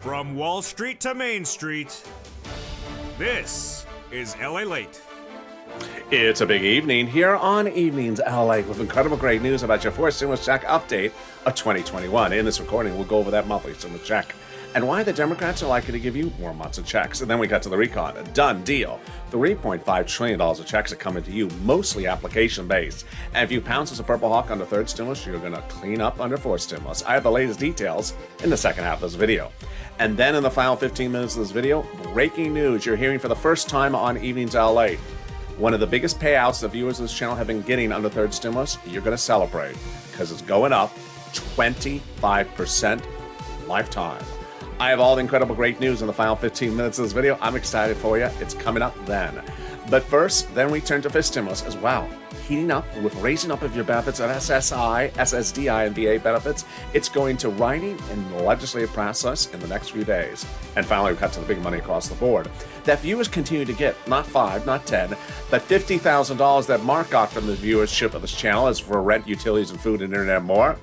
From Wall Street to Main Street, this is LALATE. It's a big evening here on Evenings LA with incredible great news about your fourth stimulus check update of 2021. In this recording, we'll go over that monthly stimulus check and why the Democrats are likely to give you more months of checks. And then we got to the recon. A done deal. $3.5 trillion of checks are coming to you, mostly application-based. And if you pounce as a Purple Hawk on the third stimulus, you're going to clean up under fourth stimulus. I have the latest details in the second half of this video. And then in the final 15 minutes of this video, breaking news you're hearing for the first time on Evenings LA. One of the biggest payouts the viewers of this channel have been getting under third stimulus, you're going to celebrate because it's going up 25% lifetime. I have all the incredible great news in the final 15 minutes of this video. I'm excited for you. It's coming up then. But first, then we turn to fifth stimulus as well. Heating up with raising up of your benefits at SSI, SSDI, and VA benefits. It's going to writing in the legislative process in the next few days. And finally, we cut to the big money across the board that viewers continue to get, not 5, not 10, but $50,000 that Mark got from the viewership of this channel is for rent, utilities, and food and internet and more.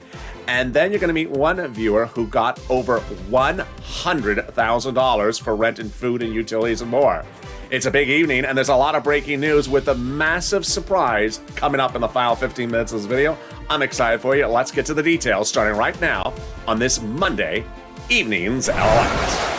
And then you're going to meet one viewer who got over $100,000 for rent and food and utilities and more. It's a big evening, and there's a lot of breaking news with a massive surprise coming up in the final 15 minutes of this video. I'm excited for you. Let's get to the details, starting right now on this Monday Evenings LALATE.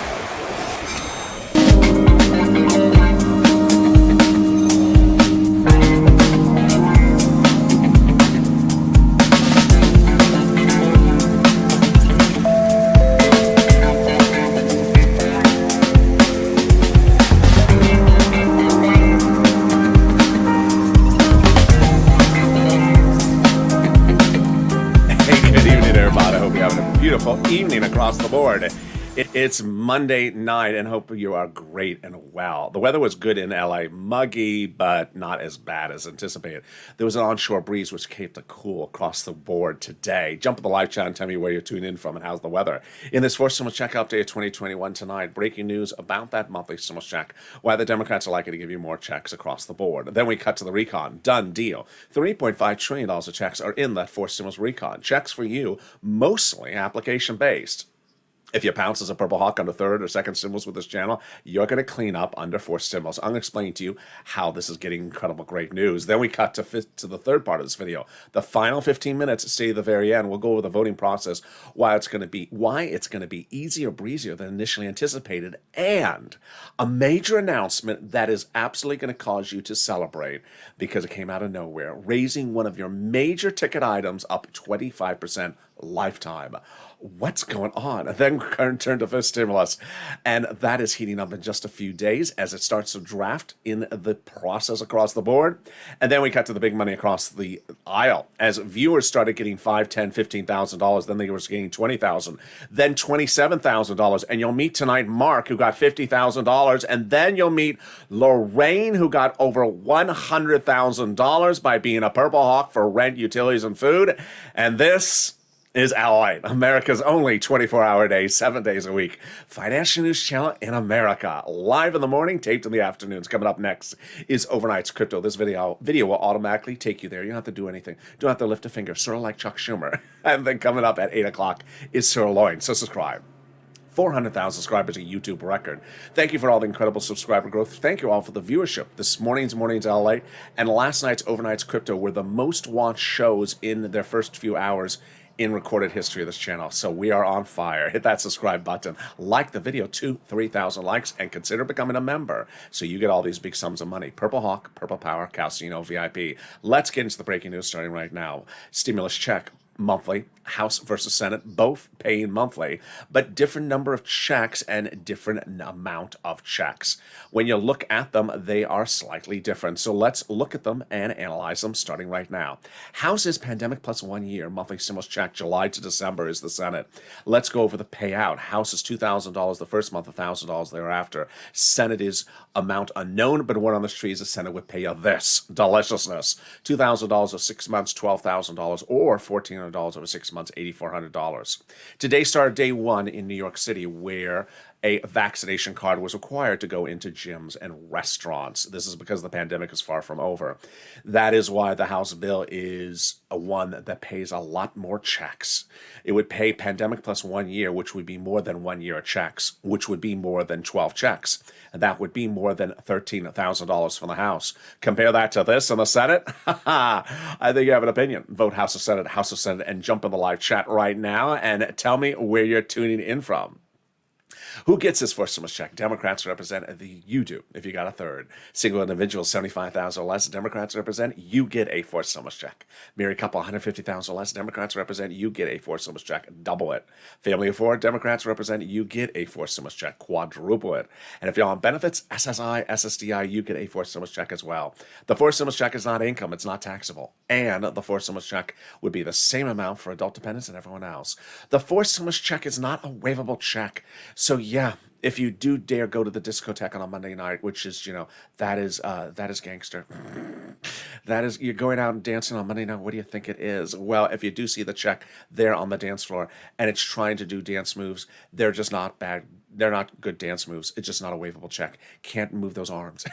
Beautiful evening across the board. It's Monday night and hope you are great and well. The weather was good in LA, muggy, but not as bad as anticipated. There was an onshore breeze which kept it cool across the board today. Jump on the live chat and tell me where you're tuning in from and how's the weather. In this fourth stimulus check update of 2021 tonight, breaking news about that monthly stimulus check, why the Democrats are likely to give you more checks across the board. Then we cut to the recon. Done deal. $3.5 trillion of checks are in that fourth stimulus recon. Checks for you, mostly application-based. If you pounce as a Purple Hawk on the third or second stimulus with this channel, you're going to clean up under fourth stimulus. I'm going to explain to you how this is getting incredible great news. Then we cut to the third part of this video. The final 15 minutes, stay to the very end. We'll go over the voting process, why it's going to be easier, breezier than initially anticipated, and a major announcement that is absolutely going to cause you to celebrate because it came out of nowhere, raising one of your major ticket items up 25% lifetime. What's going on? Then turn to fifth stimulus, and that is heating up in just a few days as it starts to draft in the process across the board. And then we cut to the big money across the aisle as viewers started getting $5,000, $10,000, $15,000. Then they were getting $20,000, then $27,000. And you'll meet tonight Mark, who got $50,000, and then you'll meet Lorraine, who got over $100,000 by being a Purple Hawk for rent, utilities, and food. And this is LALATE, America's only 24-hour day, 7 days a week financial news channel in America. Live in the morning, taped in the afternoons. Coming up next is Overnight's Crypto. This video will automatically take you there. You don't have to do anything. You don't have to lift a finger, sort of like Chuck Schumer. And then coming up at 8 o'clock is Sirloin. So subscribe. 400,000 subscribers, a YouTube record. Thank you for all the incredible subscriber growth. Thank you all for the viewership. This morning's LALATE and last night's Overnight's Crypto were the most watched shows in their first few hours in recorded history of this channel. So we are on fire. Hit that subscribe button, like the video, 2,000-3,000 likes, and consider becoming a member so you get all these big sums of money. Purple Hawk, Purple Power, Casino VIP. Let's get into the breaking news starting right now. Stimulus check. Monthly, House versus Senate, both paying monthly, but different number of checks and different amount of checks. When you look at them, they are slightly different. So let's look at them and analyze them starting right now. House is pandemic plus 1 year. Monthly stimulus check, July to December is the Senate. Let's go over the payout. House is $2,000 the first month, $1,000 thereafter. Senate is amount unknown, but word on the street is the Senate would pay you this deliciousness. $2,000 over 6 months, $12,000, or $1,400 over 6 months, $8,400. Today started day one in New York City, where a vaccination card was required to go into gyms and restaurants. This is because the pandemic is far from over. That is why the House bill is a one that pays a lot more checks. It would pay pandemic plus 1 year, which would be more than 1 year of checks, which would be more than 12 checks. And that would be more than $13,000 from the House. Compare that to this in the Senate. I think you have an opinion. Vote House of Senate, and jump in the live chat right now and tell me where you're tuning in from. Who gets this first stimulus check? Democrats represent you do if you got a third. Single individuals, 75,000 or less, Democrats represent you get a fourth stimulus check. Married couple, 150,000 or less, Democrats represent you get a fourth stimulus check. Double it. Family of four, Democrats represent you get a fourth stimulus check. Quadruple it. And if you're on benefits, SSI, SSDI, you get a fourth stimulus check as well. The fourth stimulus check is not income, it's not taxable. And the fourth stimulus check would be the same amount for adult dependents and everyone else. The fourth stimulus check is not a waivable check. So yeah, if you do dare go to the discotheque on a Monday night, which is, that is gangster. That is, you're going out and dancing on Monday night. What do you think it is? Well, if you do see the check there on the dance floor and it's trying to do dance moves, they're just not bad. They're not good dance moves. It's just not a waivable check. Can't move those arms.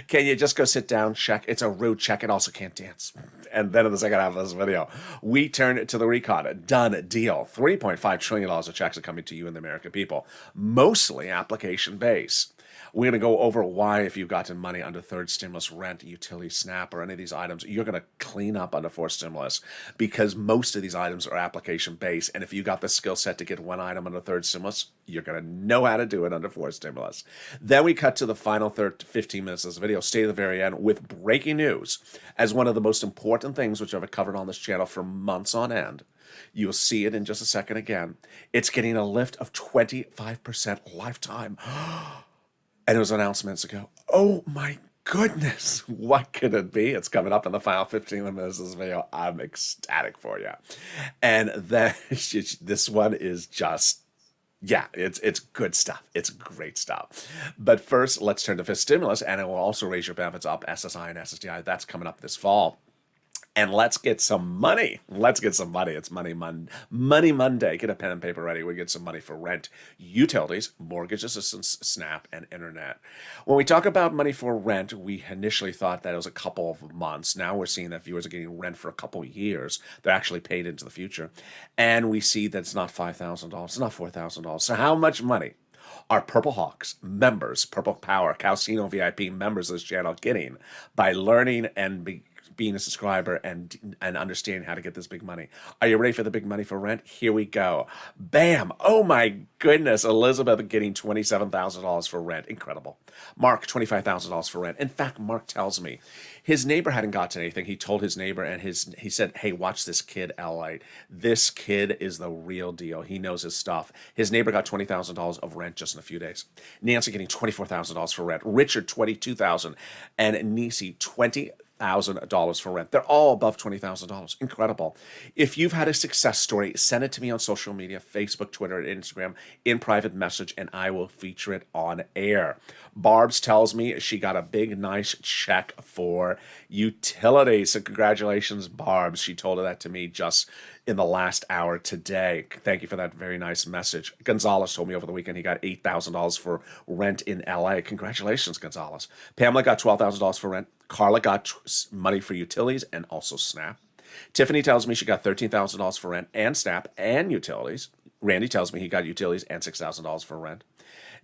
Can you just go sit down, check? It's a rude check. It also can't dance. And then in the second half of this video, we turn to the recon. Done deal. $3.5 trillion of checks are coming to you and the American people, mostly application-based. We're going to go over why, if you've gotten money under third stimulus, rent, utility, SNAP, or any of these items, you're going to clean up under fourth stimulus, because most of these items are application-based. And if you got the skill set to get one item under third stimulus, you're going to know how to do it under fourth stimulus. Then we cut to the final 15 minutes of this video, stay to the very end, with breaking news as one of the most important things which I've covered on this channel for months on end. You'll see it in just a second again. It's getting a lift of 25% lifetime. And it was announcements ago. Oh my goodness, what could it be? It's coming up in the final 15 minutes of this video. I'm ecstatic for you. And then this one is just, yeah, it's good stuff. It's great stuff. But first, let's turn to fifth stimulus, and it will also raise your benefits up, SSI and SSDI. That's coming up this fall. And let's get some money. Let's get some money. It's Money Monday. Get a pen and paper ready. We get some money for rent, utilities, mortgage assistance, SNAP, and internet. When we talk about money for rent, we initially thought that it was a couple of months. Now we're seeing that viewers are getting rent for a couple of years. They're actually paid into the future. And we see that it's not $5,000. It's not $4,000. So how much money are Purple Hawks members, Purple Power, Calcino VIP members of this channel getting by learning and being a subscriber and understanding how to get this big money? Are you ready for the big money for rent? Here we go. Bam. Oh my goodness. Elizabeth getting $27,000 for rent. Incredible. Mark, $25,000 for rent. In fact, Mark tells me his neighbor hadn't gotten anything. He told his neighbor, and he said, hey, watch this kid, LALATE. This kid is the real deal. He knows his stuff. His neighbor got $20,000 of rent just in a few days. Nancy getting $24,000 for rent. Richard, $22,000. And Nisi, $20,000 for rent. They're all above $20,000. Incredible. If you've had a success story, send it to me on social media, Facebook, Twitter, and Instagram in private message, and I will feature it on air. Barb's tells me she got a big, nice check for utilities. So congratulations, Barb's. She told that to me just in the last hour today. Thank you for that very nice message. Gonzalez told me over the weekend he got $8,000 for rent in LA. Congratulations, Gonzalez. Pamela got $12,000 for rent. Carla got money for utilities and also SNAP. Tiffany tells me she got $13,000 for rent and SNAP and utilities. Randy tells me he got utilities and $6,000 for rent.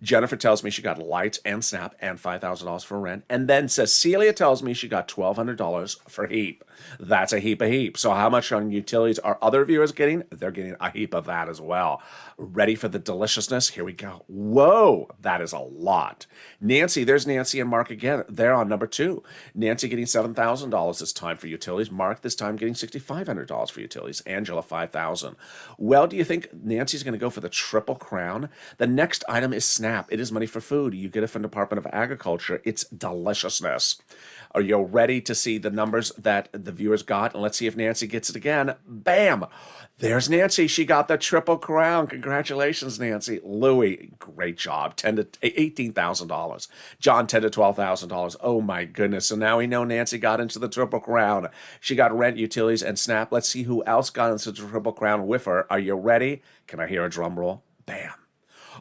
Jennifer tells me she got lights and SNAP and $5,000 for rent. And then Cecilia tells me she got $1,200 for heap. That's a heap. So how much on utilities are other viewers getting? They're getting a heap of that as well. Ready for the deliciousness? Here we go. Whoa, that is a lot. Nancy, there's Nancy and Mark again. They're on number 2. Nancy getting $7,000 this time for utilities. Mark this time getting $6,500 for utilities. Angela, $5,000. Well, do you think Nancy's going to go for the triple crown? The next item is SNAP. It is money for food. You get it from the Department of Agriculture. It's deliciousness. Are you ready to see the numbers that the viewers got? And let's see if Nancy gets it again. Bam! There's Nancy. She got the triple crown. Congratulations, Nancy. Louie, great job. $18,000. John, $10,000 to $12,000. Oh my goodness. So now we know Nancy got into the triple crown. She got rent, utilities, and SNAP. Let's see who else got into the triple crown with her. Are you ready? Can I hear a drum roll? Bam.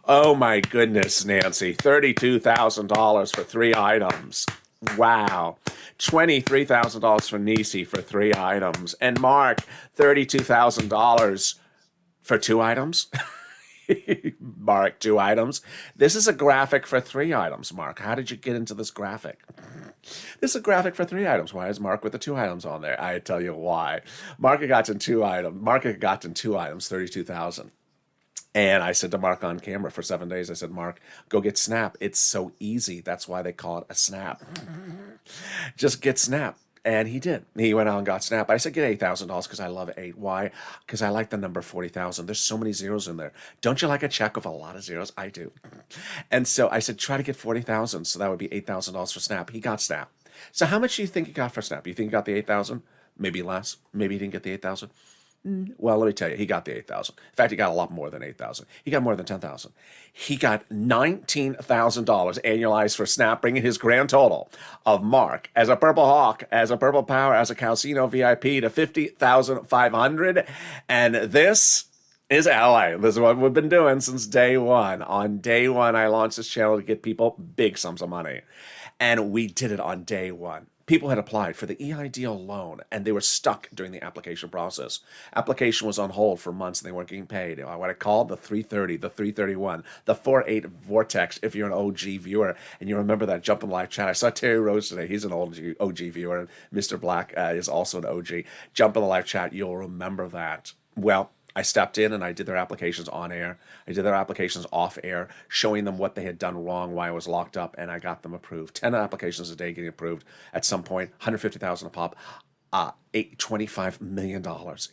Oh my goodness, Nancy. $32,000 for 3 items. Wow. $23,000 for Nisi for 3 items. And Mark, $32,000 for 2 items. Mark, 2 items. This is a graphic for 3 items, Mark. How did you get into this graphic? This is a graphic for 3 items. Why is Mark with the 2 items on there? I tell you why. Mark had gotten 2 items. Mark had gotten 2 items, 32,000. And I said to Mark on camera for 7 days, I said, Mark, go get Snap. It's so easy. That's why they call it a Snap. Just get Snap. And he did. He went out and got Snap. I said, get $8,000 because I love 8. Why? Because I like the number 40,000. There's so many zeros in there. Don't you like a check with a lot of zeros? I do. And so I said, try to get 40,000. So that would be $8,000 for Snap. He got Snap. So how much do you think he got for Snap? You think he got the 8,000? Maybe less. Maybe he didn't get the 8,000. Well, let me tell you, he got the 8,000. In fact, he got a lot more than 8,000. He got more than 10,000. He got $19,000 annualized for Snap, bringing his grand total of Mark as a Purple Hawk, as a Purple Power, as a Calcino VIP to $50,500. And this is LA. This is what we've been doing since day one. On day one, I launched this channel to get people big sums of money. And we did it on day one. People had applied for the EIDL loan, and they were stuck during the application process. Application was on hold for months, and they weren't getting paid. What I call the 330, the 331, the 48 vortex, if you're an OG viewer, and you remember that, jump in the live chat. I saw Terry Rose today. He's an OG viewer, and Mr. Black is also an OG. Jump in the live chat. You'll remember that. Well, I stepped in and I did their applications on air. I did their applications off air, showing them what they had done wrong, why I was locked up, and I got them approved. 10 applications a day getting approved. At some point, $150,000 a pop, $25 million.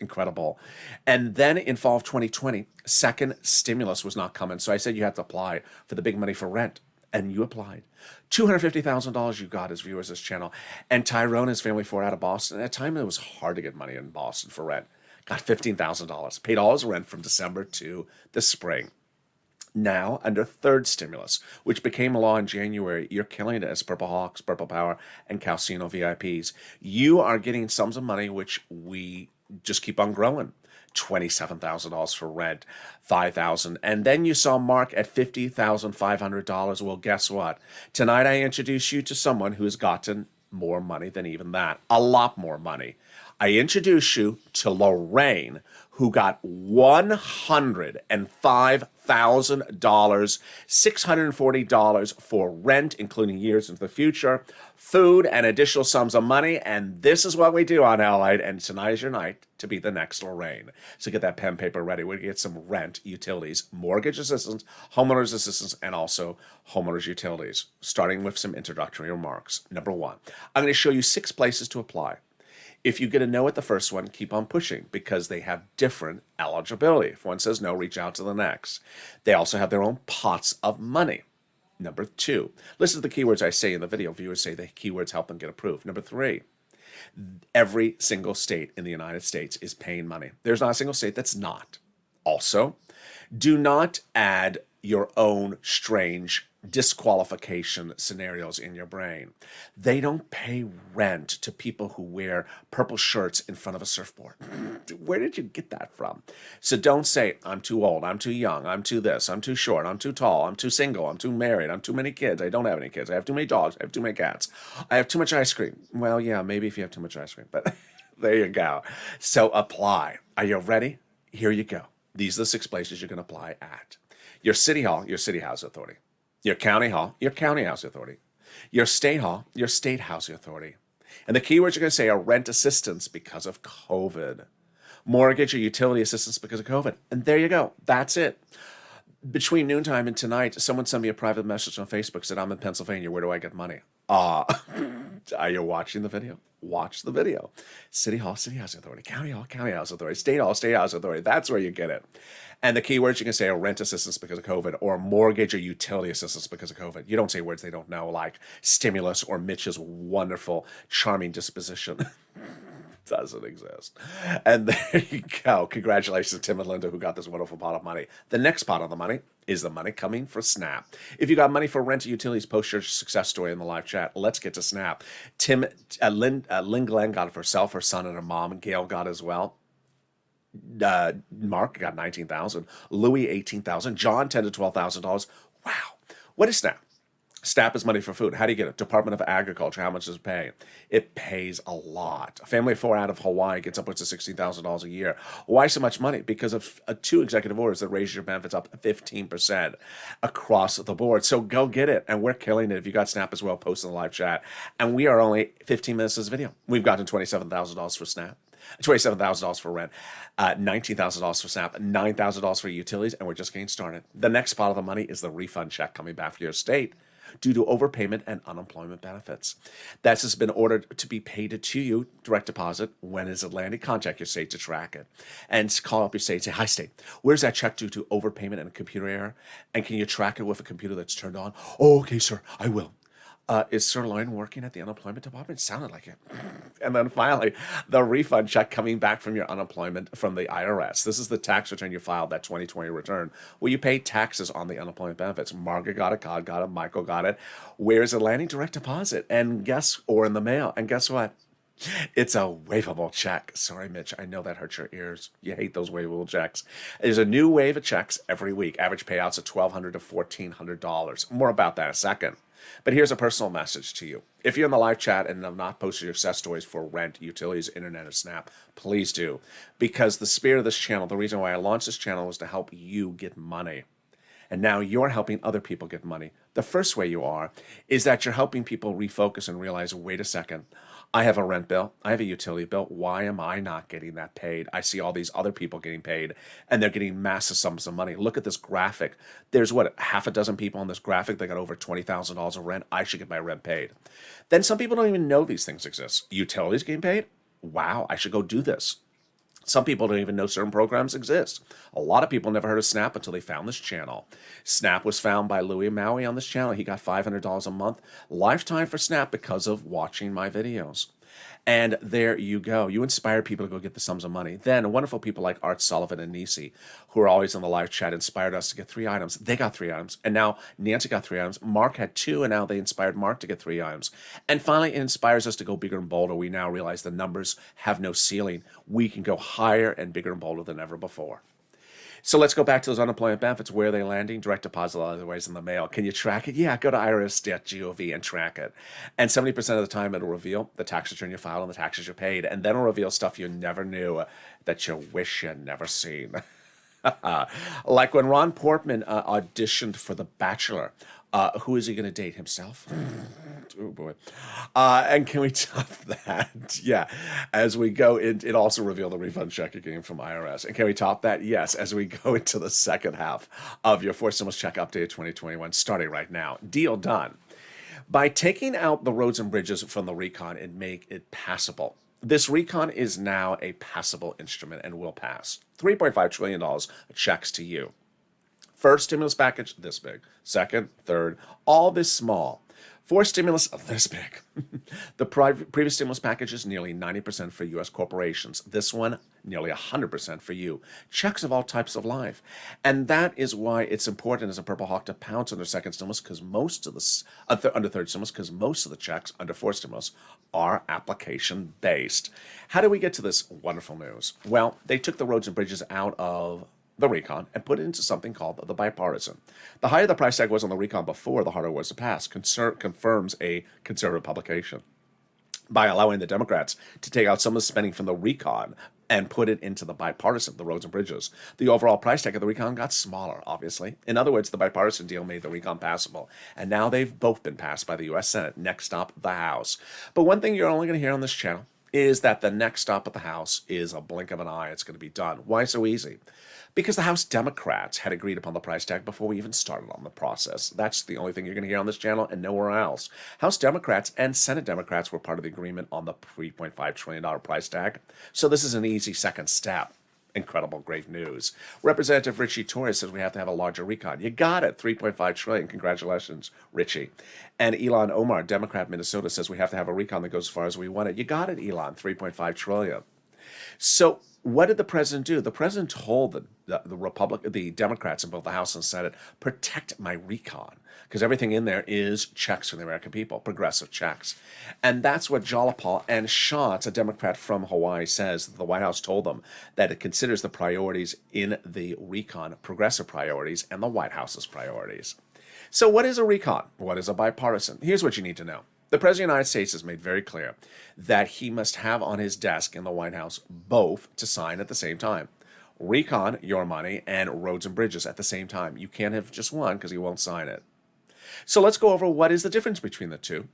Incredible. And then in fall of 2020, second stimulus was not coming. So I said you had to apply for the big money for rent. And you applied. $250,000 you got as viewers of this channel. And Tyrone and his family flew out of Boston. At a time, it was hard to get money in Boston for rent. Got $15,000, paid all his rent from December to the spring. Now, under third stimulus, which became law in January, you're killing it as Purple Hawks, Purple Power, and Calcino VIPs. You are getting sums of money which we just keep on growing. $27,000 for rent, $5,000. And then you saw Mark at $50,500. Well, guess what? Tonight I introduce you to someone who has gotten more money than even that. A lot more money. I introduce you to Lorraine, who got $105,000, $640 for rent, including years into the future, food, and additional sums of money. And this is what we do on LALATE. And tonight is your night to be the next Lorraine. So get that pen paper ready. We're going to get some rent, utilities, mortgage assistance, homeowners assistance, and also homeowners utilities, starting with some introductory remarks. Number one, I'm going to show you 6 places to apply. If you get a no at the first one, keep on pushing because they have different eligibility. If one says no, reach out to the next. They also have their own pots of money. Number 2, listen to the keywords I say in the video. Viewers say the keywords help them get approved. Number 3, every single state in the United States is paying money. There's not a single state that's not. Also, do not add your own strange disqualification scenarios in your brain. They don't pay rent to people who wear purple shirts in front of a surfboard. Where did you get that from? So don't say, I'm too old, I'm too young, I'm too this, I'm too short, I'm too tall, I'm too single, I'm too married, I'm too many kids, I don't have any kids, I have too many dogs, I have too many cats, I have too much ice cream. Well, yeah, maybe if you have too much ice cream, but there you go. So apply. Are you ready? Here you go. These are the 6 places you're going to apply at. Your city hall, your city housing authority. Your county hall, your county housing authority. Your state hall, your state housing authority. And the keywords you're going to say are rent assistance because of COVID, mortgage or utility assistance because of COVID. And there you go. That's it. Between noontime and tonight, someone sent me a private message on Facebook, said, I'm in Pennsylvania. Where do I get money? Are you watching the video? Watch the video. City hall, city housing authority. County hall, county housing authority. State hall, state housing authority. That's where you get it. And the keywords you can say are rent assistance because of COVID or mortgage or utility assistance because of COVID. You don't say words they don't know, like stimulus or Mitch's wonderful, charming disposition. Doesn't exist. And there you go. Congratulations to Tim and Linda who got this wonderful pot of money. The next pot of the money is the money coming for Snap. If you got money for rent or utilities, post your success story in the live chat. Let's get to Snap. Lynn Glenn got it for herself, her son, and her mom. And Gail got it as well. Mark got 19,000, Louis 18,000, John $10,000 to $12,000. Wow. What is SNAP? SNAP is money for food. How do you get it? Department of Agriculture. How much does it pay? It pays a lot. A family of four out of Hawaii gets upwards of $16,000 a year. Why so much money? Because of two executive orders that raise your benefits up 15% across the board. So go get it. And we're killing it. If you got SNAP as well, post in the live chat. And we are only 15 minutes of this video. We've gotten $27,000 for SNAP. $27,000 for rent, $19,000 for SNAP, $9,000 for utilities, and we're just getting started. The next pot of the money is the refund check coming back for your state due to overpayment and unemployment benefits. That has been ordered to be paid to you, direct deposit. When is it landing? Contact your state to track it. And call up your state and say, hi, state, where's that check due to overpayment and a computer error? And can you track it with a computer that's turned on? Oh, okay, sir, I will. Is Sir Lauren working at the unemployment department? It sounded like it. And then finally, the refund check coming back from your unemployment from the IRS. This is the tax return you filed, that 2020 return, where you paid taxes on the unemployment benefits. Margaret got it, Todd got it, Michael got it. Where is it landing? Direct deposit. Or in the mail. And guess what? It's a waivable check. Sorry, Mitch, I know that hurts your ears. You hate those waivable checks. There's a new wave of checks every week. Average payouts of $1,200 to $1,400. More about that in a second. But here's a personal message to you. If you're in the live chat and have not posted your success stories for rent, utilities, internet, or SNAP, please do. Because the spirit of this channel, the reason why I launched this channel was to help you get money. And now you're helping other people get money. The first way you are is that you're helping people refocus and realize, wait a second, I have a rent bill, I have a utility bill. Why am I not getting that paid? I see all these other people getting paid, and they're getting massive sums of money. Look at this graphic. There's half a dozen people on this graphic that got over $20,000 of rent. I should get my rent paid. Then some people don't even know these things exist. Utilities getting paid? Wow, I should go do this. Some people don't even know certain programs exist. A lot of people never heard of SNAP until they found this channel. SNAP was found by Louis Maui on this channel. He got $500 a month, lifetime for SNAP because of watching my videos. And there you go. You inspired people to go get the sums of money. Then wonderful people like Art Sullivan and Nisi, who are always in the live chat, inspired us to get 3 items. They got 3 items. And now Nancy got 3 items. Mark had 2, and now they inspired Mark to get 3 items. And finally, it inspires us to go bigger and bolder. We now realize the numbers have no ceiling. We can go higher and bigger and bolder than ever before. So let's go back to those unemployment benefits. Where are they landing? Direct deposit, otherwise in the mail. Can you track it? Yeah, go to irs.gov and track it. And 70% of the time, it'll reveal the tax return you filed and the taxes you paid. And then it'll reveal stuff you never knew that you wish you'd never seen. Like when Ron Portman auditioned for The Bachelor. Who is he going to date? Himself? Oh, boy. And can we top that? Yeah. As we go in, it also revealed the refund check again from IRS. And can we top that? Yes. As we go into the second half of your 4 stimulus check update 2021, starting right now. Deal done. By taking out the roads and bridges from the recon and make it passable. This recon is now a passable instrument and will pass. $3.5 trillion of checks to you. First stimulus package, this big. Second, third, all this small. 4 stimulus, this big. The previous stimulus package is nearly 90% for U.S. corporations. This one, nearly 100% for you. Checks of all types of life. And that is why it's important as a Purple Hawk to pounce under second stimulus, because most of the, under third stimulus, because most of the checks under fourth stimulus are application-based. How do we get to this wonderful news? Well, they took the roads and bridges out of the recon and put it into something called the bipartisan. The higher the price tag was on the recon before, the harder it was to pass, confirms a conservative publication. By allowing the Democrats to take out some of the spending from the recon and put it into the bipartisan, the roads and bridges, the overall price tag of the recon got smaller, obviously. In other words, the bipartisan deal made the recon passable. And now they've both been passed by the U.S. Senate. Next stop, the House. But one thing you're only going to hear on this channel is that the next stop at the House is a blink of an eye. It's going to be done. Why so easy? Because the House Democrats had agreed upon the price tag before we even started on the process. That's the only thing you're going to hear on this channel and nowhere else. House Democrats and Senate Democrats were part of the agreement on the $3.5 trillion price tag. So this is an easy second step. Incredible, great news. Representative Richie Torres says we have to have a larger recon. You got it, $3.5 trillion. Congratulations, Richie. And Elon Omar, Democrat, Minnesota, says we have to have a recon that goes as far as we want it. You got it, Elon, $3.5 trillion. So what did the president do? The president told the Democrats in both the House and Senate, protect my recon, because everything in there is checks from the American people, progressive checks. And that's what Jalapal and Schatz, a Democrat from Hawaii, says. The White House told them that it considers the priorities in the recon progressive priorities and the White House's priorities. So what is a recon? What is a bipartisan? Here's what you need to know. The President of the United States has made very clear that he must have on his desk in the White House both to sign at the same time. Recon, your money, and roads and bridges at the same time. You can't have just one because he won't sign it. So let's go over what is the difference between the two.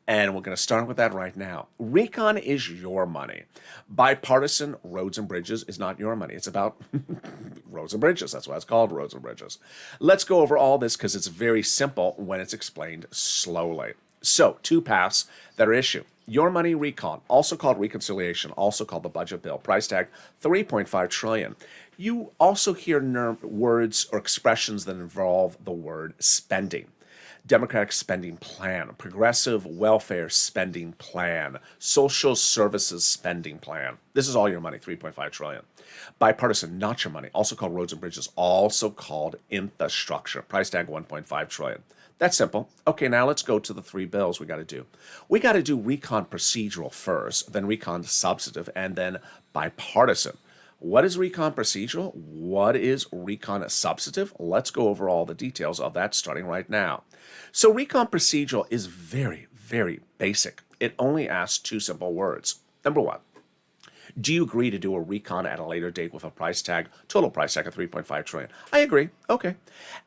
And we're going to start with that right now. Recon is your money. Bipartisan roads and bridges is not your money. It's about roads and bridges. That's why it's called roads and bridges. Let's go over all this because it's very simple when it's explained slowly. So, two paths that are issued. Your money recon, also called reconciliation, also called the budget bill, price tag $3.5 trillion. You also hear words or expressions that involve the word spending. Democratic spending plan, progressive welfare spending plan, social services spending plan. This is all your money, $3.5 trillion. Bipartisan, not your money, also called roads and bridges, also called infrastructure, price tag $1.5 trillion. That's simple. Okay, now let's go to the three bills we got to do. We got to do recon procedural first, then recon substantive, and then bipartisan. What is recon procedural? What is recon substantive? Let's go over all the details of that starting right now. So recon procedural is very, very basic. It only asks two simple words. Number one, do you agree to do a recon at a later date with a price tag, total price tag of $3.5 trillion? I agree. Okay.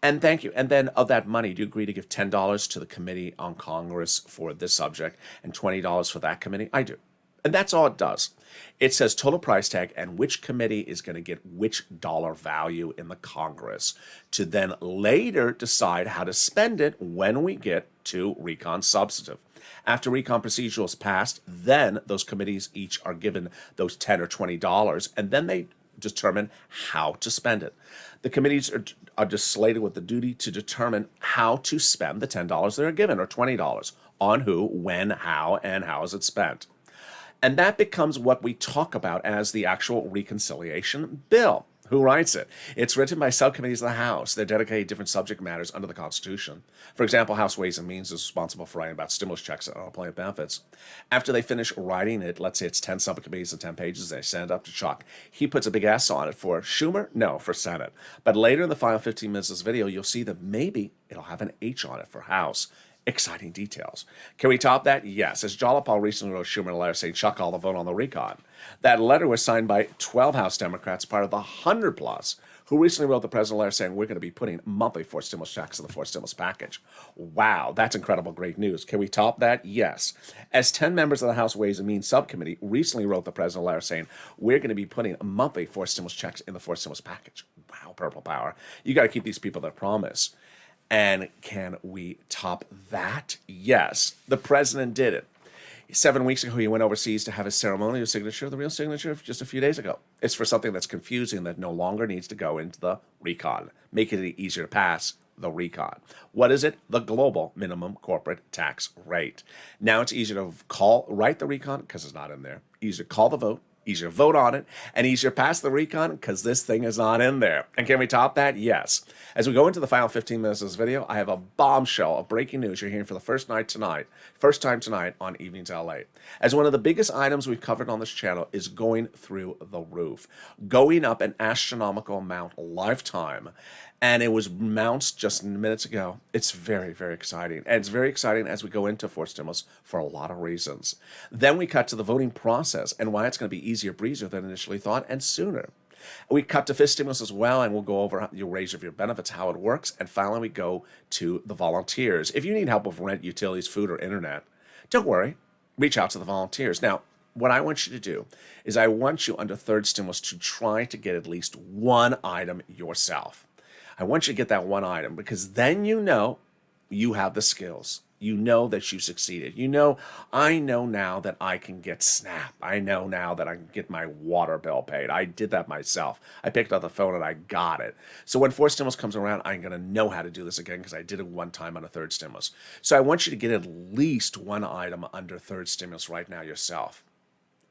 And thank you. And then of that money, do you agree to give $10 to the Committee on Congress for this subject and $20 for that committee? I do. And that's all it does. It says total price tag and which committee is going to get which dollar value in the Congress to then later decide how to spend it when we get to recon substantive. After recon procedural is passed, then those committees each are given those $10 or $20, and then they determine how to spend it. The committees are just slated with the duty to determine how to spend the $10 they're given, or $20, on who, when, how, and how is it spent. And that becomes what we talk about as the actual reconciliation bill. Who writes it? It's written by subcommittees of the House. They're dedicated to different subject matters under the Constitution. For example, House Ways and Means is responsible for writing about stimulus checks and unemployment benefits. After they finish writing it, let's say it's 10 subcommittees and 10 pages, they send it up to Chuck. He puts a big S on it for Schumer? No, for Senate. But later in the final 15 minutes of this video, you'll see that maybe it'll have an H on it for House. Exciting details. Can we top that? Yes. As Jalapal recently wrote Schumer a letter saying, Chuck all the vote on the recon. That letter was signed by 12 House Democrats, part of the 100 plus, who recently wrote the president a letter saying we're going to be putting monthly fourth stimulus checks in the fourth stimulus package. Wow, that's incredible, great news. Can we top that? Yes. As 10 members of the House Ways and Means subcommittee recently wrote the president a letter saying we're going to be putting monthly fourth stimulus checks in the fourth stimulus package. Wow, purple power. You got to keep these people their promise. And can we top that? Yes. The president did it. 7 weeks ago, he went overseas to have his ceremonial signature, the real signature, just a few days ago. It's for something that's confusing that no longer needs to go into the recon, making it easier to pass the recon. What is it? The global minimum corporate tax rate. Now it's easier to write the recon because it's not in there. Easier to call the vote. Easier to vote on it, and easier to pass the recon because this thing is not in there. And can we top that? Yes. As we go into the final 15 minutes of this video, I have a bombshell of breaking news you're hearing for the first time tonight on Evenings LA. As one of the biggest items we've covered on this channel is going through the roof, going up an astronomical amount lifetime. And it was announced just minutes ago. It's very, very exciting. And it's very exciting as we go into fourth stimulus for a lot of reasons. Then we cut to the voting process and why it's going to be easier, breezier than initially thought and sooner. We cut to fifth stimulus as well, and we'll go over your raise of your benefits, how it works. And finally, we go to the volunteers. If you need help with rent, utilities, food, or internet, don't worry. Reach out to the volunteers. Now, what I want you to do is I want you under third stimulus to try to get at least one item yourself. I want you to get that one item because then you know you have the skills. You know that you succeeded. You know, I know now that I can get SNAP. I know now that I can get my water bill paid. I did that myself. I picked up the phone and I got it. So when fourth stimulus comes around, I'm going to know how to do this again because I did it one time on a third stimulus. So I want you to get at least one item under third stimulus right now yourself.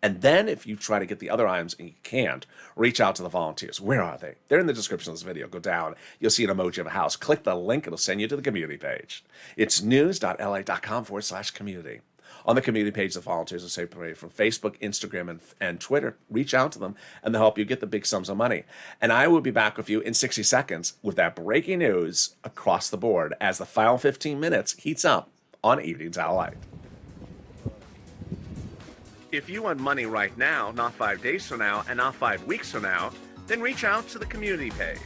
And then if you try to get the other items and you can't, reach out to the volunteers. Where are they? They're in the description of this video. Go down. You'll see an emoji of a house. Click the link. It'll send you to the community page. It's news.la.com/community. On the community page, the volunteers will separate from Facebook, Instagram, and Twitter. Reach out to them, and they'll help you get the big sums of money. And I will be back with you in 60 seconds with that breaking news across the board as the final 15 minutes heats up on Evenings LA. If you want money right now, not 5 days from now, and not 5 weeks from now, then reach out to the community page.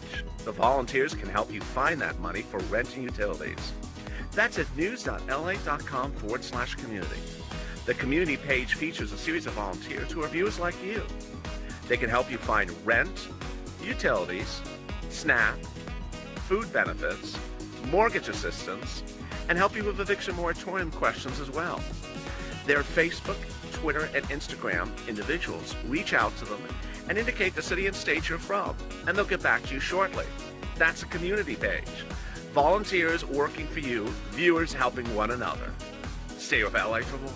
The volunteers can help you find that money for rent and utilities. That's at news.la.com/community. The community page features a series of volunteers who are viewers like you. They can help you find rent, utilities, SNAP, food benefits, mortgage assistance, and help you with eviction moratorium questions as well. Their Facebook, Twitter, and Instagram individuals reach out to them and indicate the city and state you're from, and they'll get back to you shortly. That's a community page. Volunteers working for you, viewers helping one another. Stay with LA for more.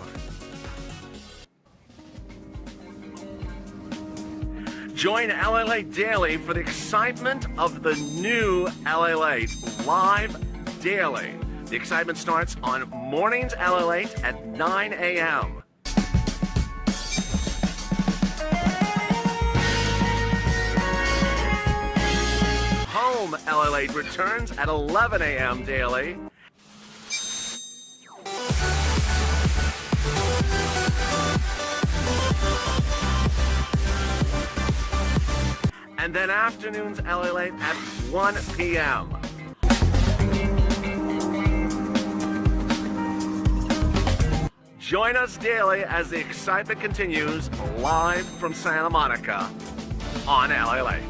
Join LALATE Daily for the excitement of the new LALATE live daily. The excitement starts on Mornings LALATE at 9 a.m. Home LALATE returns at 11 a.m. daily. And then afternoons LALATE at 1 p.m. Join us daily as the excitement continues live from Santa Monica on LALATE.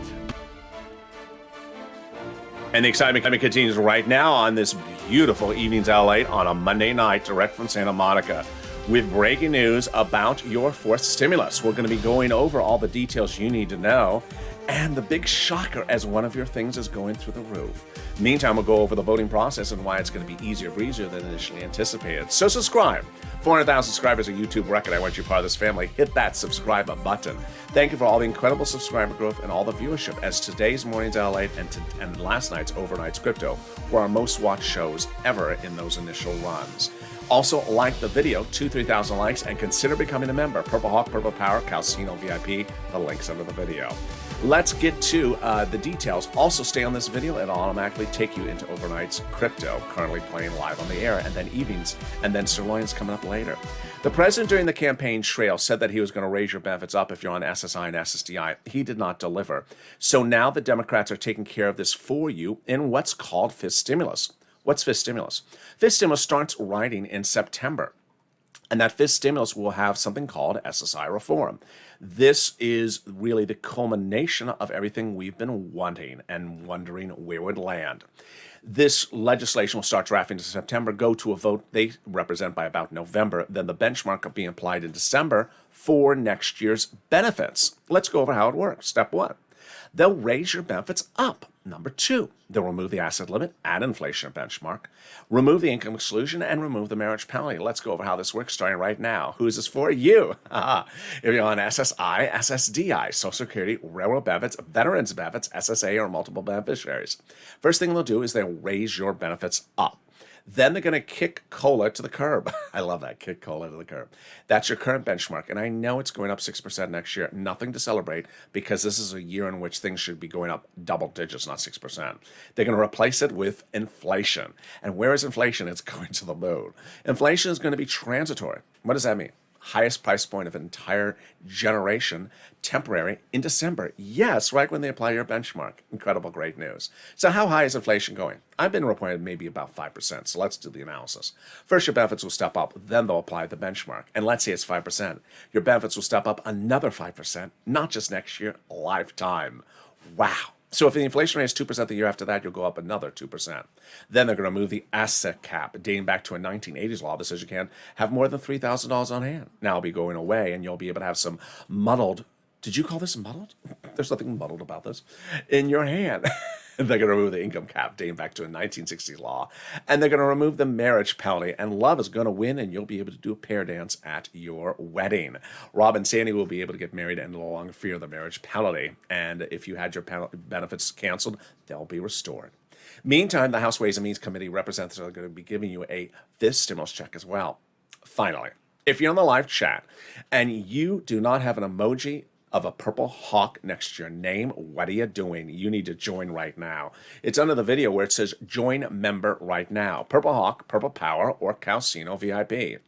And the excitement continues right now on this beautiful Evenings LALATE on a Monday night, direct from Santa Monica, with breaking news about your fourth stimulus. We're going to be going over all the details you need to know, and the big shocker as one of your things is going through the roof. Meantime, we'll go over the voting process and why it's going to be easier breezier than initially anticipated. So subscribe. 400,000 subscribers, a YouTube record. I want you part of this family. Hit that subscribe button. Thank you for all the incredible subscriber growth and all the viewership, as today's Mornings LALATE and last night's Overnight's Crypto were our most watched shows ever in those initial runs. Also, like the video, 3,000 likes, and consider becoming a member. Purple Hawk, Purple Power, Calcino VIP, the link's under the video. Let's get to the details. Also, stay on this video. It'll automatically take you into Overnight's Crypto, currently playing live on the air, and then Evenings, and then Sirloin's coming up later. The president during the campaign trail said that he was going to raise your benefits up if you're on SSI and SSDI. He did not deliver. So now the Democrats are taking care of this for you in what's called fifth stimulus. What's fifth stimulus? Fifth stimulus starts writing in September. And that fifth stimulus will have something called SSI reform. This is really the culmination of everything we've been wanting and wondering where it would land. This legislation will start drafting in September, go to a vote they represent by about November, then the benchmark will be applied in December for next year's benefits. Let's go over how it works. Step one, they'll raise your benefits up. Number two, they'll remove the asset limit, add inflation benchmark, remove the income exclusion, and remove the marriage penalty. Let's go over how this works starting right now. Who is this for? You. If you're on SSI, SSDI, Social Security, Railroad benefits, Veterans benefits, SSA, or multiple beneficiaries. First thing they'll do is they'll raise your benefits up. Then they're going to kick COLA to the curb. I love that, kick COLA to the curb. That's your current benchmark, and I know it's going up 6% next year. Nothing to celebrate, because this is a year in which things should be going up double digits, not 6%. They're going to replace it with inflation. And where is inflation? It's going to the moon. Inflation is going to be transitory. What does that mean? Highest price point of an entire generation, temporary, in December. Yes, right when they apply your benchmark. Incredible, great news. So how high is inflation going? I've been reported maybe about 5%, so let's do the analysis. First, your benefits will step up, then they'll apply the benchmark. And let's say it's 5%. Your benefits will step up another 5%, not just next year, lifetime. Wow. So if the inflation rate is 2% the year after that, you'll go up another 2%. Then they're going to move the asset cap, dating back to a 1980s law that says you can't have more than $3,000 on hand. Now it'll be going away, and you'll be able to have some muddled, did you call this muddled? There's nothing muddled about this, in your hand. They're going to remove the income cap dating back to a 1960 law. And they're going to remove the marriage penalty. And love is going to win, and you'll be able to do a pair dance at your wedding. Rob and Sandy will be able to get married and no longer fear the marriage penalty. And if you had your benefits canceled, they'll be restored. Meantime, the House Ways and Means Committee representatives are going to be giving you a fifth stimulus check as well. Finally, if you're on the live chat and you do not have an emoji of a purple hawk next to your name, what are you doing? You need to join right now. It's under the video where it says join member right now. Purple Hawk, Purple Power, or Calcino VIP.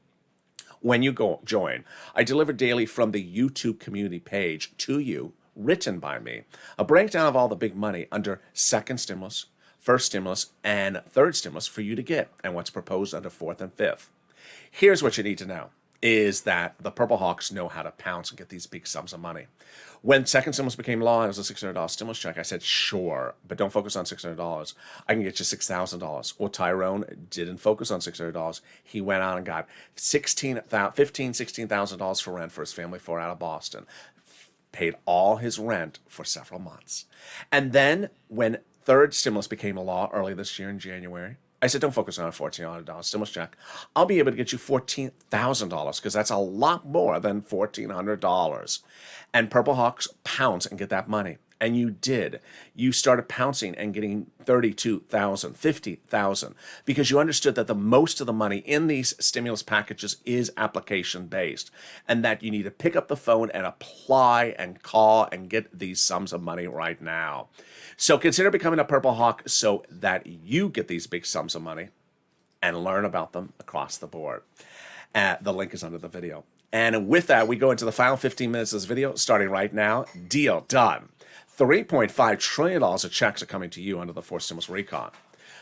When you go join, I deliver daily from the YouTube community page to you, written by me, a breakdown of all the big money under second stimulus, first stimulus, and third stimulus for you to get, and what's proposed under fourth and fifth. Here's what you need to know, is that the Purple Hawks know how to pounce and get these big sums of money. When second stimulus became law and it was a $600 stimulus check, I said, sure, but don't focus on $600. I can get you $6,000. Well, Tyrone didn't focus on $600. He went out and got $16,000 for rent for his family 4 out of Boston. Paid all his rent for several months. And then when third stimulus became a law early this year in January, I said, don't focus on a $1,400 stimulus check. I'll be able to get you $14,000 because that's a lot more than $1,400. And Purple Hawks pounce and get that money. And you did. You started pouncing and getting $32,000, $50,000 because you understood that the most of the money in these stimulus packages is application based, and that you need to pick up the phone and apply and call and get these sums of money right now. So consider becoming a Purple Hawk so that you get these big sums of money and learn about them across the board. The link is under the video. And with that, we go into the final 15 minutes of this video, starting right now. Deal done. $3.5 trillion of checks are coming to you under the fourth stimulus recon.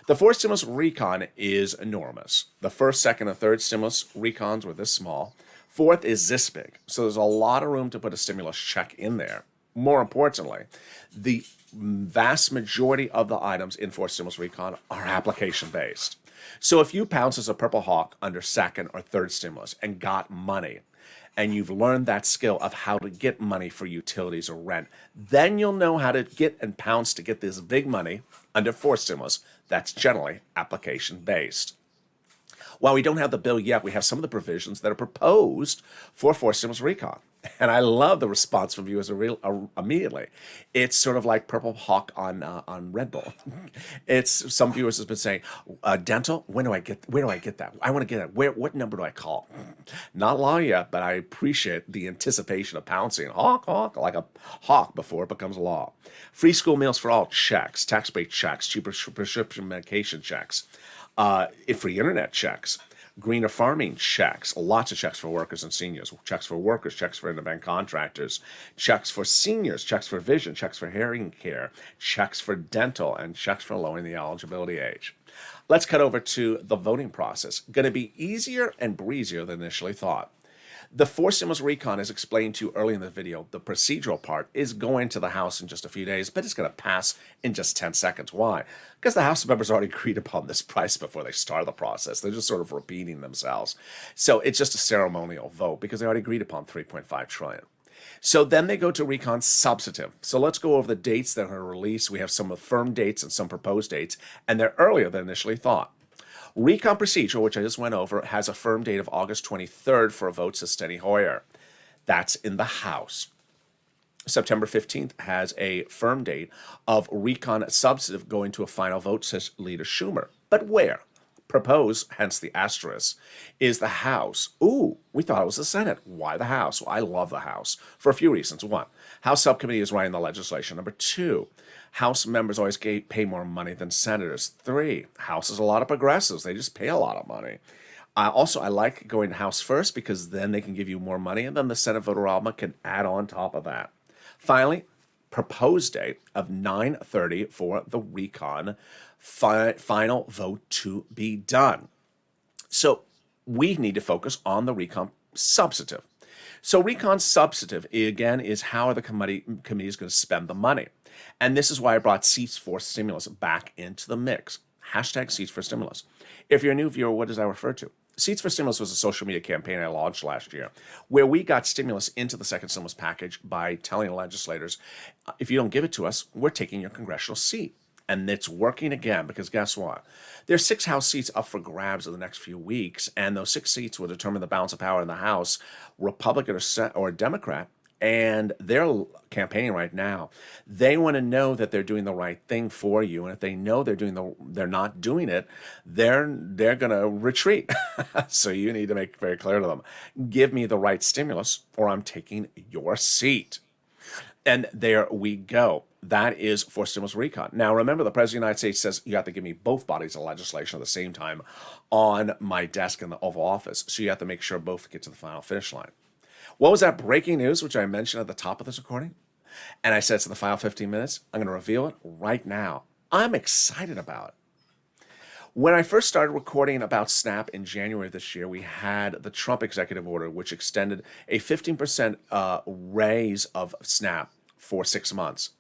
The fourth stimulus recon is enormous. The first, second, and third stimulus recons were this small. Fourth is this big. So there's a lot of room to put a stimulus check in there. More importantly, the vast majority of the items in fourth stimulus recon are application-based. So if you pounce as a Purple Hawk under second or third stimulus and got money, and you've learned that skill of how to get money for utilities or rent, then you'll know how to get and pounce to get this big money under fourth stimulus that's generally application-based. While we don't have the bill yet, we have some of the provisions that are proposed for fourth stimulus recon. And I love the response from viewers immediately. It's sort of like Purple Hawk on Red Bull. It's some viewers has been saying, dental, where do I get that? I want to get it. What number do I call? Not law yet, but I appreciate the anticipation of pouncing. Hawk, like a hawk before it becomes law. Free school meals for all checks, tax-based checks, cheaper prescription medication checks, free internet checks. Greener farming checks, lots of checks for workers and seniors, checks for workers, checks for independent contractors, checks for seniors, checks for vision, checks for hearing care, checks for dental, and checks for lowering the eligibility age. Let's cut over to the voting process. Going to be easier and breezier than initially thought. The fourth stimulus recon is explained to you early in the video. The procedural part is going to the House in just a few days, but it's going to pass in just 10 seconds. Why? Because the House members already agreed upon this price before they start the process. They're just sort of repeating themselves. So it's just a ceremonial vote because they already agreed upon $3.5 trillion. So then they go to recon substantive. So let's go over the dates that are released. We have some firm dates and some proposed dates, and they're earlier than initially thought. Recon procedural, which I just went over, has a firm date of August 23rd for a vote, says Steny Hoyer. That's in the House. September 15th has a firm date of recon substantive going to a final vote, says Leader Schumer. But where? Proposed, hence the asterisk, is the House. Ooh, we thought it was the Senate. Why the House? Well, I love the House for a few reasons. One, House subcommittee is writing the legislation. Number two, House members always pay more money than senators. Three, House is a lot of progressives. They just pay a lot of money. Also, I like going to House first because then they can give you more money, and then the Senate vote-a-rama can add on top of that. Finally, proposed date of 9/30 for the recon final vote to be done. So we need to focus on the recon substantive. So recon substantive, again, is how the committee is going to spend the money. And this is why I brought Seats for Stimulus back into the mix. Hashtag Seats for Stimulus. If you're a new viewer, what does that refer to? Seats for Stimulus was a social media campaign I launched last year where we got stimulus into the second stimulus package by telling legislators, if you don't give it to us, we're taking your congressional seat. and it's working again because guess what? There's 6 House seats up for grabs in the next few weeks, and those 6 seats will determine the balance of power in the House, Republican or Democrat. And they're campaigning right now. They want to know that they're doing the right thing for you, and if they know they're not doing it, they're going to retreat. So you need to make it very clear to them: give me the right stimulus, or I'm taking your seat. And there we go. That is for stimulus recon. Now, remember, the President of the United States says you have to give me both bodies of legislation at the same time on my desk in the Oval Office. So you have to make sure both get to the final finish line. What was that breaking news, which I mentioned at the top of this recording? And I said it's in the final 15 minutes. I'm going to reveal it right now. I'm excited about it. When I first started recording about SNAP in January of this year, we had the Trump executive order, which extended a 15% raise of SNAP for 6 months.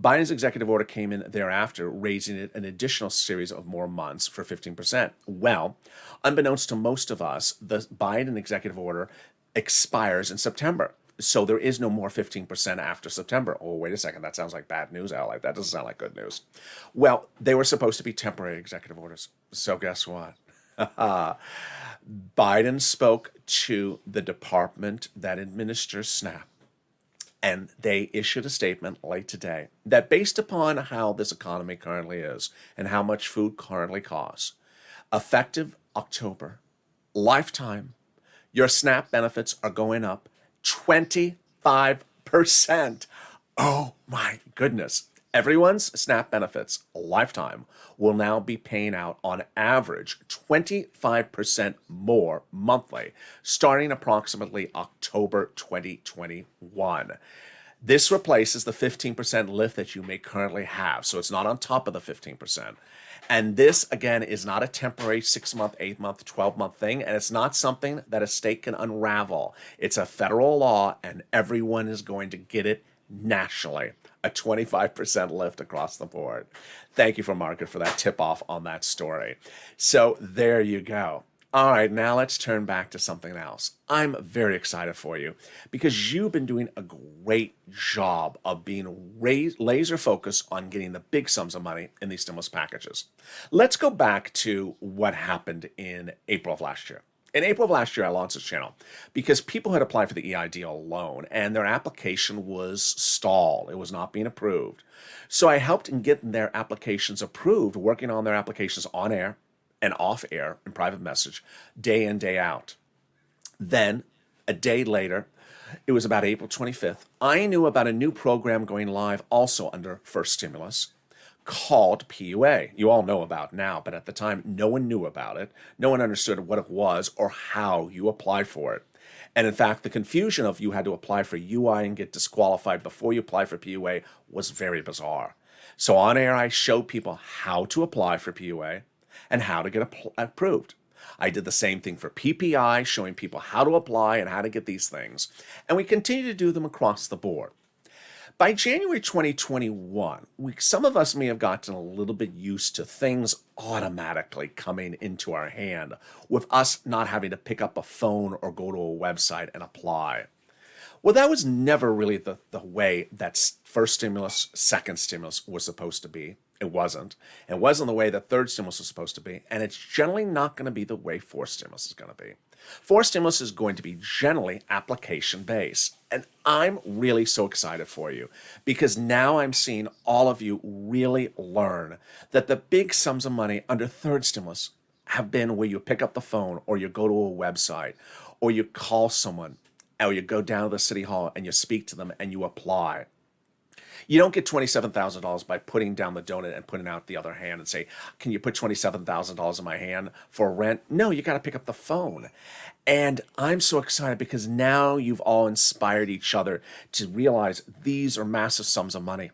Biden's executive order came in thereafter, raising it an additional series of more months for 15%. Well, unbeknownst to most of us, the Biden executive order expires in September. So there is no more 15% after September. Oh, wait a second. That sounds like bad news, Ally. That doesn't sound like good news. Well, they were supposed to be temporary executive orders. So guess what? Biden spoke to the department that administers SNAP, and they issued a statement late today that based upon how this economy currently is and how much food currently costs, effective October, lifetime, your SNAP benefits are going up 25%. Oh my goodness. Everyone's SNAP benefits, lifetime, will now be paying out on average 25% more monthly, starting approximately October 2021. This replaces the 15% lift that you may currently have, so it's not on top of the 15%. And this, again, is not a temporary 6-month, 8-month, 12-month thing, and it's not something that a state can unravel. It's a federal law, and everyone is going to get it nationally. A 25% lift across the board. Thank you for Margaret for that tip-off on that story. So there you go. All right, now let's turn back to something else. I'm very excited for you because you've been doing a great job of being laser focused on getting the big sums of money in these stimulus packages. Let's go back to what happened in April of last year. In April of last year, I launched this channel because people had applied for the EIDL loan and their application was stalled. It was not being approved. So I helped in getting their applications approved, working on their applications on air and off air in private message, day in, day out. Then, a day later, it was about April 25th, I knew about a new program going live also under First Stimulus called PUA. You all know about now, but at the time, no one knew about it. No one understood what it was or how you applied for it. And in fact, the confusion of you had to apply for UI and get disqualified before you apply for PUA was very bizarre. So on air, I showed people how to apply for PUA and how to get approved. I did the same thing for PPI, showing people how to apply and how to get these things. And we continue to do them across the board. By January 2021, some of us may have gotten a little bit used to things automatically coming into our hand with us not having to pick up a phone or go to a website and apply. Well, that was never really the way that first stimulus, second stimulus was supposed to be. It wasn't. It wasn't the way that third stimulus was supposed to be, and it's generally not going to be the way fourth stimulus is going to be. Fourth stimulus is going to be generally application-based, and I'm really so excited for you because now I'm seeing all of you really learn that the big sums of money under third stimulus have been where you pick up the phone or you go to a website or you call someone or you go down to the city hall and you speak to them and you apply. You don't get $27,000 by putting down the donut and putting out the other hand and say, can you put $27,000 in my hand for rent? No, you got to pick up the phone. And I'm so excited because now you've all inspired each other to realize these are massive sums of money.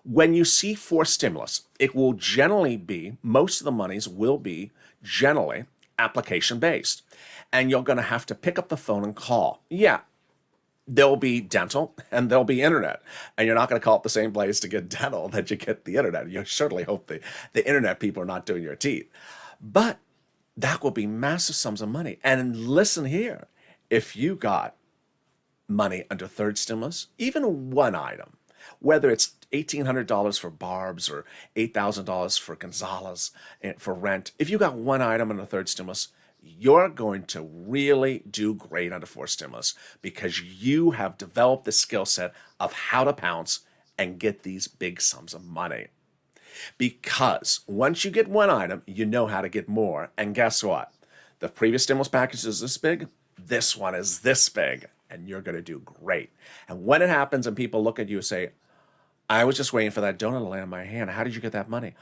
When you see fourth stimulus, it will generally be, most of the monies will be generally application-based. And you're going to have to pick up the phone and call. Yeah. There'll be dental and there'll be internet. And you're not going to call it the same place to get dental that you get the internet. You certainly hope the internet people are not doing your teeth. But that will be massive sums of money. And listen here, if you got money under third stimulus, even one item, whether it's $1,800 for Barb's or $8,000 for Gonzalez for rent. If you got one item in the third stimulus, you're going to really do great under fourth stimulus because you have developed the skill set of how to pounce and get these big sums of money. Because once you get one item, you know how to get more. And guess what? The previous stimulus package is this big. This one is this big. And you're going to do great. And when it happens and people look at you and say, I was just waiting for that donut to land in my hand. How did you get that money?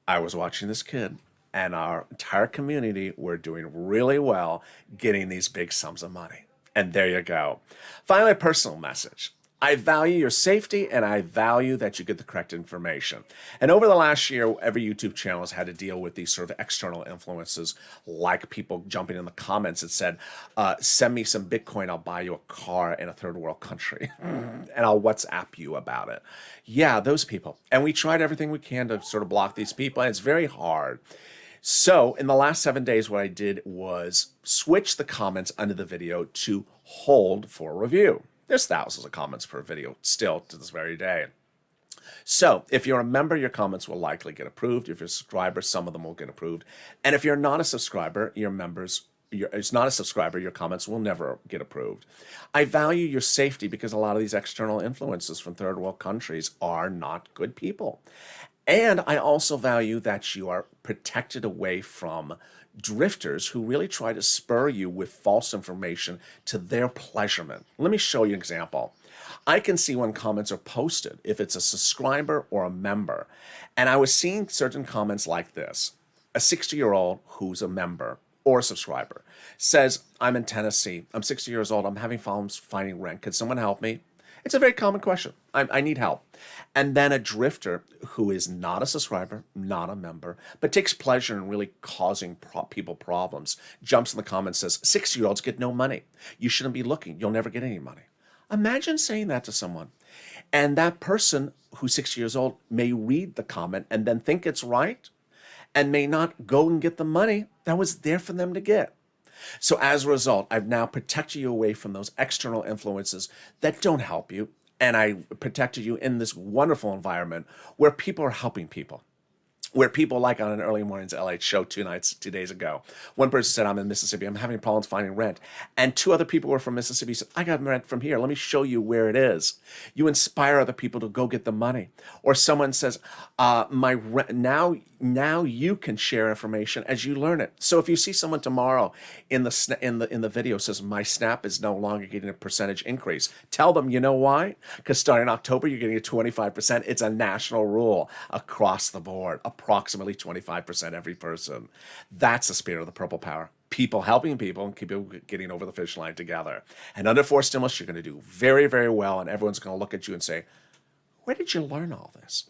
I was watching this kid. And our entire community were doing really well getting these big sums of money. And there you go. Finally, a personal message. I value your safety and I value that you get the correct information. And over the last year, every YouTube channel has had to deal with these sort of external influences, like people jumping in the comments that said, send me some Bitcoin, I'll buy you a car in a third world country. And I'll WhatsApp you about it. Yeah, those people. And we tried everything we can to sort of block these people, and it's very hard. So in the last 7 days, what I did was switch the comments under the video to hold for review. There's thousands of comments per video still to this very day. So if you're a member, your comments will likely get approved. If you're a subscriber, some of them will get approved. And if you're not a subscriber, your comments will never get approved. I value your safety because a lot of these external influences from third world countries are not good people. And I also value that you are protected away from drifters who really try to spur you with false information to their pleasurement. Let me show you an example. I can see when comments are posted, if it's a subscriber or a member. And I was seeing certain comments like this. A 60-year-old who's a member or a subscriber says, I'm in Tennessee. I'm 60 years old. I'm having problems finding rent. Could someone help me? It's a very common question. I need help. And then a drifter who is not a subscriber, not a member, but takes pleasure in really causing people problems, jumps in the comments, says, 60-year-olds get no money. You shouldn't be looking. You'll never get any money. Imagine saying that to someone. And that person who's 60 years old may read the comment and then think it's right and may not go and get the money that was there for them to get. So as a result, I've now protected you away from those external influences that don't help you. And I protected you in this wonderful environment where people are helping people. Where people, like on an Early Mornings LA show 2 days ago, one person said, I'm in Mississippi, I'm having problems finding rent. And 2 other people were from Mississippi, said, I got rent from here. Let me show you where it is. You inspire other people to go get the money. Or someone says, now you can share information as you learn it. So if you see someone tomorrow in the video says, my SNAP is no longer getting a percentage increase, tell them, you know why? Because starting in October, you're getting a 25%. It's a national rule across the board. Approximately 25% every person. That's the spirit of the Purple Power. People helping people and people getting over the finish line together. And under fourth stimulus, you're going to do very, very well. And everyone's going to look at you and say, where did you learn all this?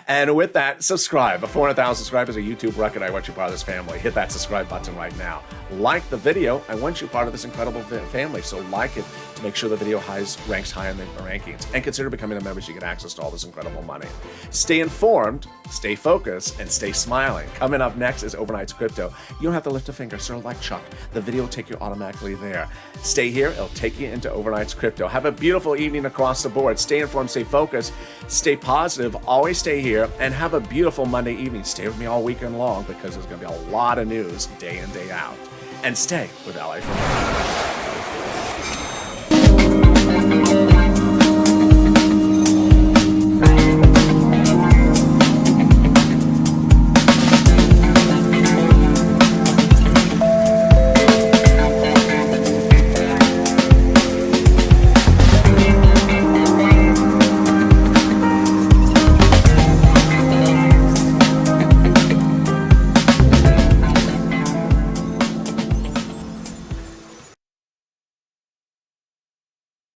And with that, subscribe. 400,000 subscribers, a YouTube record. I want you part of this family. Hit that subscribe button right now. Like the video. I want you part of this incredible family. So like it to make sure the video ranks high in the rankings. And consider becoming a member so you get access to all this incredible money. Stay informed, stay focused, and stay smiling. Coming up next is Overnight's Crypto. You don't have to lift a finger, sort of like Chuck. The video will take you automatically there. Stay here. It'll take you into Overnight's Crypto. Have a beautiful evening across the board. Stay informed, stay focused, stay positive. Always stay here, and have a beautiful Monday evening. Stay with me all weekend long because there's going to be a lot of news day in, day out. And stay with LA for more.